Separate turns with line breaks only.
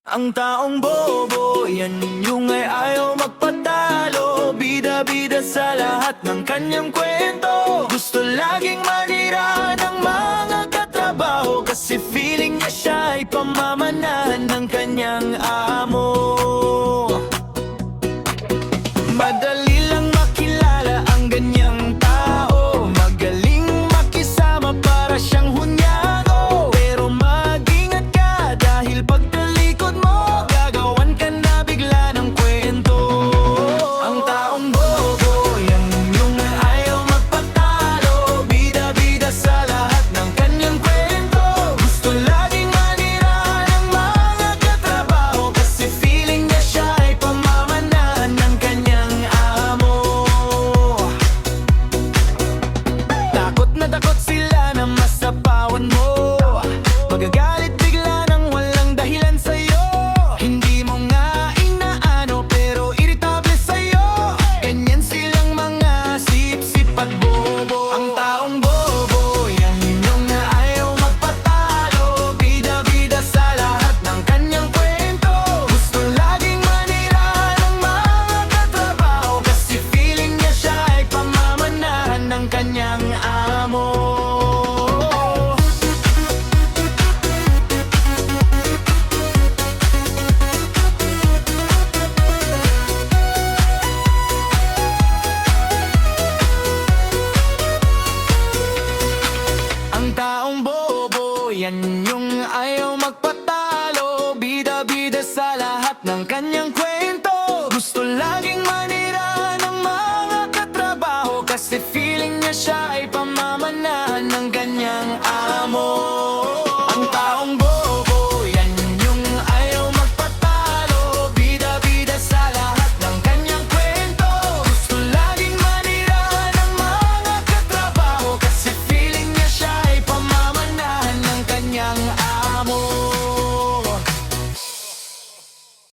Ang taong bobo, yan yung ay ayaw magpatalo. Bida-bida sa lahat ng kanyang kwento. Gusto laging manira ng mga katrabaho, kasi feeling niya siya ay pamamanahan ng kanyang amo. Madali lang makilala ang ganyang tao. Magaling makisama para siyang hunyago. Pero mag-ingat ka, dahil pagtalikod mo, gagawan ka na bigla ng kwento. Ang taong bobo, yan yung ayaw magpatalo. Bida-bida sa lahat ng kanyang kwento. Gusto laging manira ng mga katrabaho, kasi feeling niya siya ay pamamanahan ng kanyang amo. Takot na takot sila na masapawan mo. Magagalit bigla nang walang dahilan sa'yo. Hindi mo nga inaano, pero irritable sa'yo. Ganyan silang mga sip-sip at bobo. Ang taong bobo, yan yung ayaw magpatalo. Bida-bida sa lahat ng kanyang kwento. Gusto laging manira ng mga katrabaho, kasi feeling niya siya ay pamamanahan ng kanyang amo. Ang taong bobo, yan yung ayaw magpatalo. Bida-bida sa lahat ng kanyang kwento.